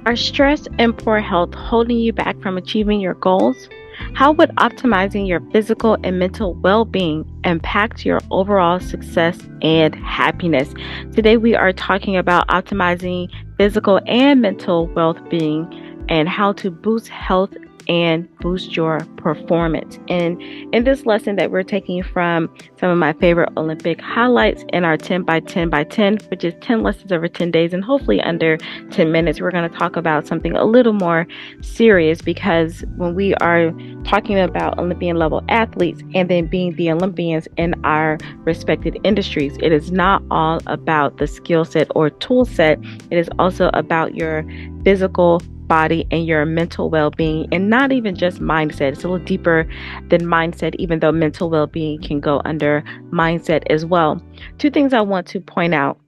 Are stress and poor health holding you back from achieving your goals? How would optimizing your physical and mental well being impact your overall success and happiness? Today, we are talking about optimizing physical and mental well being and how to boost health and boost your performance. And in this lesson that we're taking from some of my favorite Olympic highlights in our 10 by 10 by 10, which is 10 lessons over 10 days and hopefully under 10 minutes, we're going to talk about something a little more serious because when we are talking about Olympian level athletes and then being the Olympians in our respected industries, it is not all about the skill set or tool set. It is also about your physical body and your mental well-being, and not even just mindset. It's a little deeper than mindset, even though mental well-being can go under mindset as well. Two things I want to point out.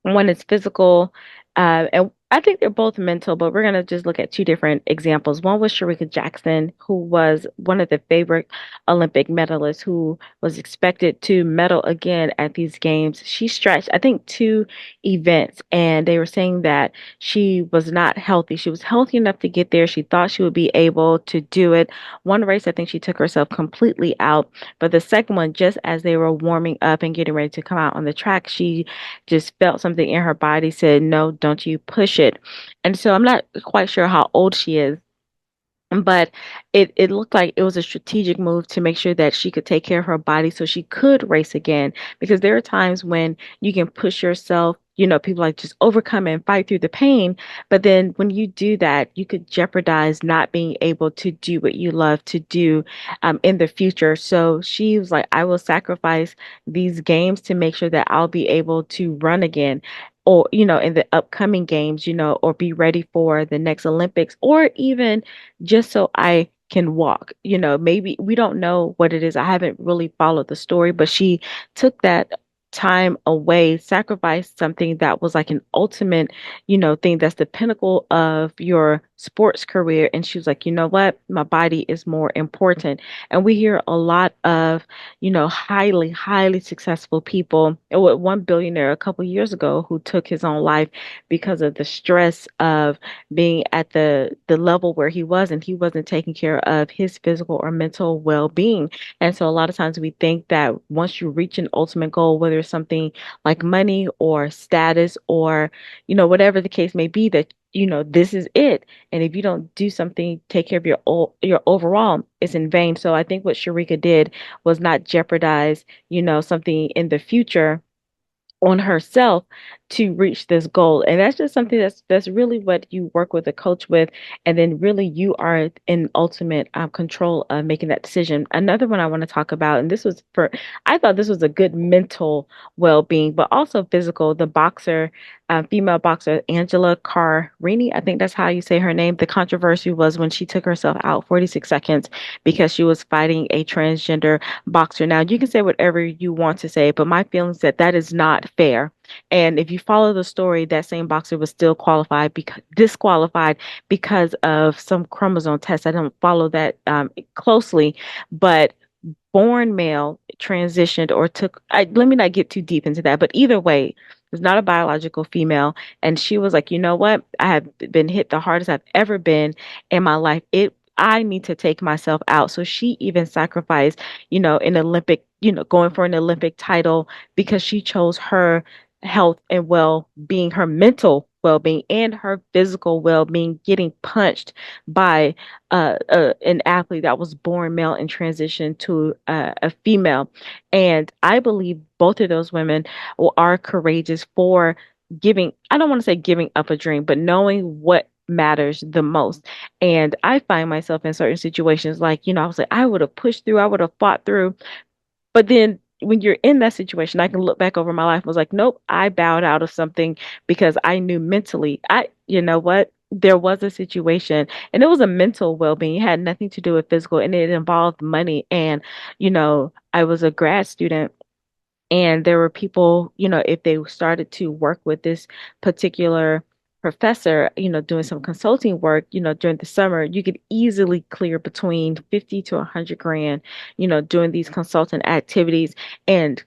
One is physical, and I think they're both mental, but we're going to just look at two different examples. One was Sharika Jackson, who was one of the favorite Olympic medalists who was expected to medal again at these games. She stretched, I think, two events, and they were saying that she was not healthy. She was healthy enough to get there. She thought she would be able to do it. One race, I think she took herself completely out, but the second one, just as they were warming up and getting ready to come out on the track, she just felt something in her body said, no, don't you push it. And so I'm not quite sure how old she is, but it looked like it was a strategic move to make sure that she could take care of her body so she could race again. Because there are times when you can push yourself, people like just overcome and fight through the pain. But then when you do that, you could jeopardize not being able to do what you love to do in the future. So she was like, I will sacrifice these games to make sure that I'll be able to run again or in the upcoming games, or be ready for the next Olympics, or even just so I can walk. Maybe we don't know what it is. I haven't really followed the story, but she took that time away, sacrificed something that was like an ultimate, thing that's the pinnacle of your sports career. And she was like, you know what? My body is more important. And we hear a lot of, highly, highly successful people. One billionaire a couple years ago who took his own life because of the stress of being at the level where he was, and he wasn't taking care of his physical or mental well-being. And so a lot of times we think that once you reach an ultimate goal, whether it's something like money or status or whatever the case may be, that this is it, and if you don't do something, take care of your overall, it's in vain. So I think what Sharika did was not jeopardize something in the future on herself to reach this goal. And that's just something that's really what you work with a coach with, and then really you are in ultimate control of making that decision. Another one I want to talk about, and this was for, I thought this was a good mental well-being, but also physical. The boxer, female boxer Angela Carini, I think that's how you say her name. The controversy was when she took herself out 46 seconds because she was fighting a transgender boxer. Now, you can say whatever you want to say, but my feelings that that is not fair. And if you follow the story, that same boxer was still disqualified because of some chromosome test. I don't follow that closely, but born male transitioned or let me not get too deep into that, but either way, was not a biological female. And she was like, you know what? I have been hit the hardest I've ever been in my life. I need to take myself out. So she even sacrificed, an Olympic, going for an Olympic title because she chose her health and well-being, her mental well-being and her physical well-being, getting punched by an athlete that was born male and transitioned to a female. And I believe both of those women are courageous for I don't want to say giving up a dream, but knowing what matters the most. And I find myself in certain situations like, I was like, I would have pushed through, I would have fought through. But then when you're in that situation, I can look back over my life and was like, nope, I bowed out of something because I knew mentally, you know what? There was a situation and it was a mental well-being. It had nothing to do with physical, and it involved money. And, I was a grad student, and there were people, if they started to work with this particular professor, doing some consulting work, during the summer, you could easily clear between 50 to 100 grand, doing these consultant activities. And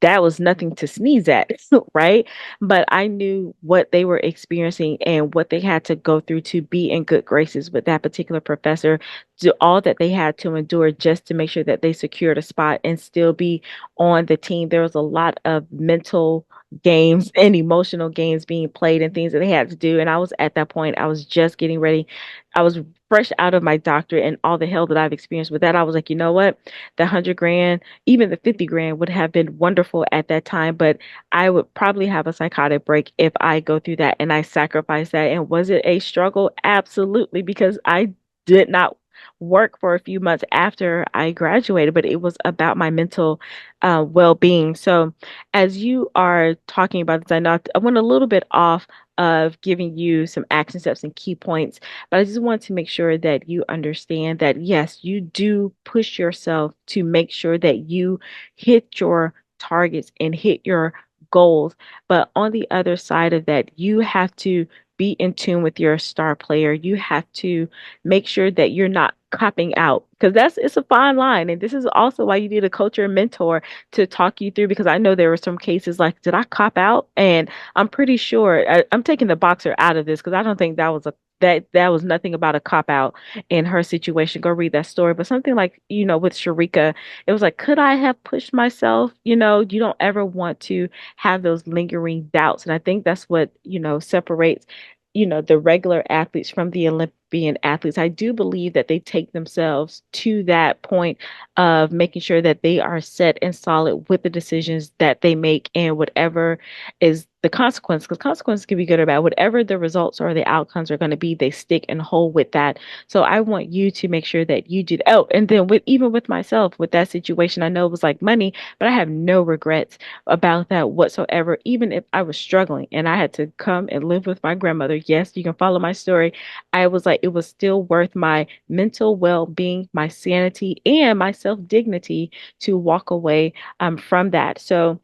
that was nothing to sneeze at, right? But I knew what they were experiencing and what they had to go through to be in good graces with that particular professor, to all that they had to endure just to make sure that they secured a spot and still be on the team. There was a lot of mental games and emotional games being played and things that they had to do. And I was at that point, I was just getting ready. I was fresh out of my doctorate and all the hell that I've experienced with that. I was like, you know what? The 100 grand, even the 50 grand would have been wonderful at that time, but I would probably have a psychotic break if I go through that and I sacrifice that. And was it a struggle? Absolutely, because I did not work for a few months after I graduated, but it was about my mental well-being. So, as you are talking about this, I know I went a little bit off of giving you some action steps and key points, but I just want to make sure that you understand that yes, you do push yourself to make sure that you hit your targets and hit your goals. But on the other side of that, you have to be in tune with your star player. You have to make sure that you're not copping out, because it's a fine line. And this is also why you need a coach or a mentor to talk you through, because I know there were some cases like, did I cop out? And I'm pretty sure I'm taking the boxer out of this because I don't think that was nothing about a cop out in her situation. Go read that story. But something like, with Sharika, it was like, could I have pushed myself? You don't ever want to have those lingering doubts. And I think that's what, separates, the regular athletes from the Olympian athletes. I do believe that they take themselves to that point of making sure that they are set and solid with the decisions that they make, and whatever is the consequence, because consequences can be good or bad. Whatever the results or the outcomes are going to be, they stick and hold with that. So I want you to make sure that you do. Oh, and then even with myself, with that situation, I know it was like money, but I have no regrets about that whatsoever. Even if I was struggling and I had to come and live with my grandmother, yes, you can follow my story. I was like, it was still worth my mental well-being, my sanity, and my self-dignity to walk away from that. So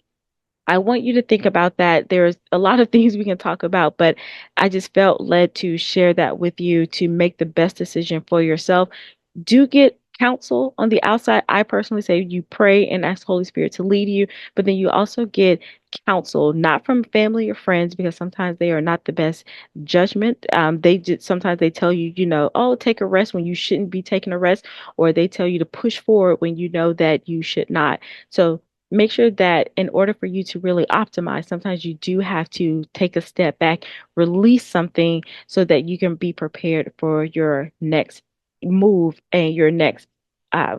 I want you to think about that. There's a lot of things we can talk about, but I just felt led to share that with you to make the best decision for yourself. Do get counsel on the outside. I personally say you pray and ask Holy Spirit to lead you, but then you also get counsel, not from family or friends, because sometimes they are not the best judgment. Sometimes they tell you, oh, take a rest when you shouldn't be taking a rest, or they tell you to push forward when you know that you should not. So make sure that in order for you to really optimize, sometimes you do have to take a step back, release something so that you can be prepared for your next move and your next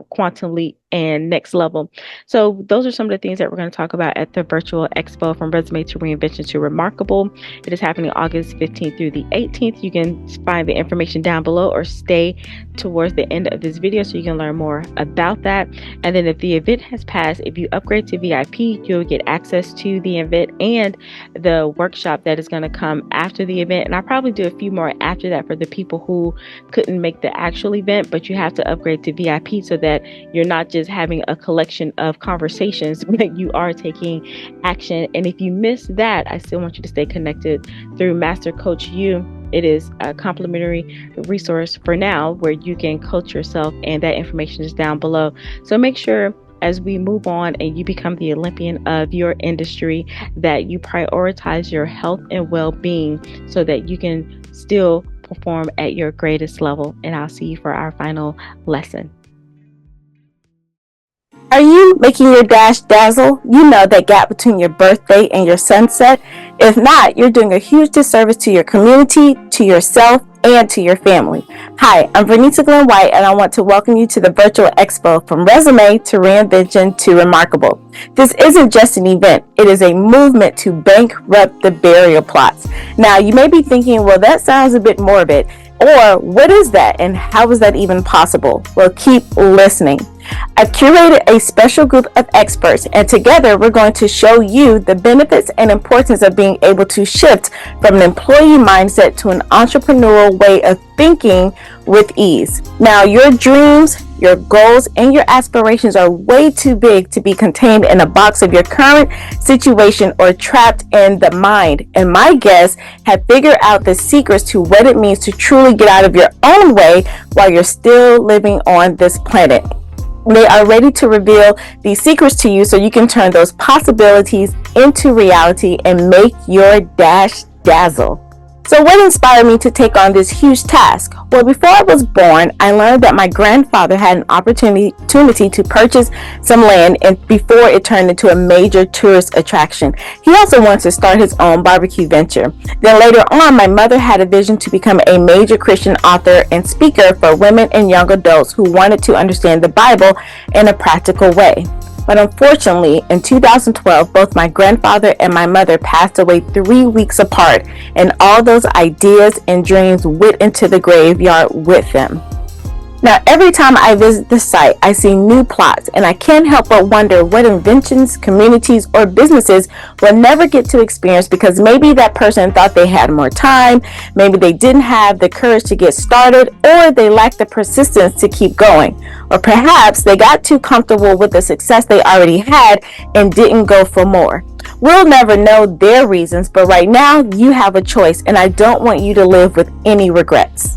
quantum leap and next level. So those are some of the things that we're going to talk about at the virtual expo, from resume to reinvention to remarkable. It is happening August 15th through the 18th. You can find the information down below or stay towards the end of this video so you can learn more about that. And then if the event has passed, if you upgrade to VIP, you'll get access to the event and the workshop that is going to come after the event. And I'll probably do a few more after that for the people who couldn't make the actual event, but you have to upgrade to VIP so that you're not just having a collection of conversations, but you are taking action. And if you miss that, I still want you to stay connected through Master Coach You. It is a complimentary resource for now where you can coach yourself, and that information is down below. So make sure as we move on and you become the Olympian of your industry, that you prioritize your health and well-being so that you can still perform at your greatest level. And I'll see you for our final lesson. Are you making your dash dazzle? You know, that gap between your birthday and your sunset? If not, you're doing a huge disservice to your community, to yourself, and to your family. Hi, I'm Vernita Glenn White, and I want to welcome you to the virtual expo, from resume to reinvention to remarkable. This isn't just an event. It is a movement to bankrupt the barrier plots. Now, you may be thinking, well, that sounds a bit morbid. Or what is that, and how is that even possible? Well, keep listening. I've curated a special group of experts, and together we're going to show you the benefits and importance of being able to shift from an employee mindset to an entrepreneurial way of thinking with ease. Now, your dreams, your goals, and your aspirations are way too big to be contained in a box of your current situation or trapped in the mind. And my guests have figured out the secrets to what it means to truly get out of your own way while you're still living on this planet. They are ready to reveal these secrets to you so you can turn those possibilities into reality and make your dash dazzle. So what inspired me to take on this huge task? Well, before I was born, I learned that my grandfather had an opportunity to purchase some land and before it turned into a major tourist attraction. He also wanted to start his own barbecue venture. Then later on, my mother had a vision to become a major Christian author and speaker for women and young adults who wanted to understand the Bible in a practical way. But unfortunately, in 2012, both my grandfather and my mother passed away 3 weeks apart, and all those ideas and dreams went into the graveyard with them. Now, every time I visit the site, I see new plots, and I can't help but wonder what inventions, communities, or businesses will never get to experience because maybe that person thought they had more time, maybe they didn't have the courage to get started, or they lacked the persistence to keep going. Or perhaps they got too comfortable with the success they already had and didn't go for more. We'll never know their reasons, but right now you have a choice, and I don't want you to live with any regrets.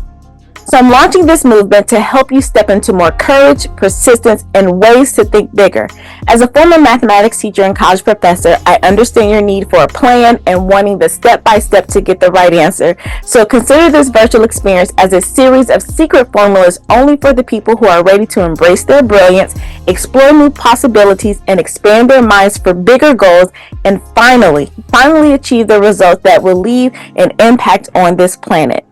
So I'm launching this movement to help you step into more courage, persistence, and ways to think bigger. As a former mathematics teacher and college professor, I understand your need for a plan and wanting the step-by-step to get the right answer. So consider this virtual experience as a series of secret formulas only for the people who are ready to embrace their brilliance, explore new possibilities, and expand their minds for bigger goals, and finally achieve the results that will leave an impact on this planet.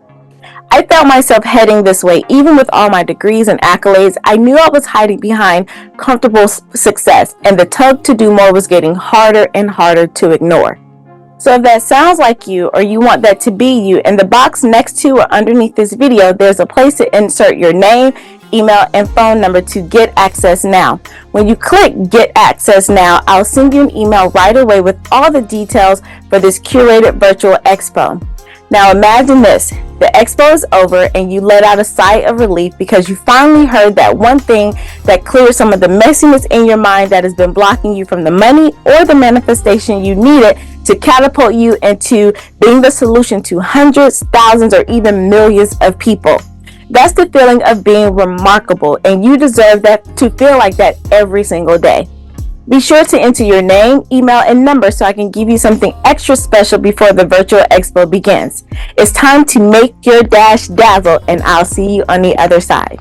I felt myself heading this way. Even with all my degrees and accolades, I knew I was hiding behind comfortable success, and the tug to do more was getting harder and harder to ignore. So if that sounds like you, or you want that to be you, in the box next to or underneath this video, there's a place to insert your name, email, and phone number to get access now. When you click Get Access Now, I'll send you an email right away with all the details for this curated virtual expo. Now imagine this, the expo is over and you let out a sigh of relief because you finally heard that one thing that clears some of the messiness in your mind that has been blocking you from the money or the manifestation you needed to catapult you into being the solution to hundreds, thousands, or even millions of people. That's the feeling of being remarkable, and you deserve that to feel like that every single day. Be sure to enter your name, email, and number so I can give you something extra special before the virtual expo begins. It's time to make your dash dazzle, and I'll see you on the other side.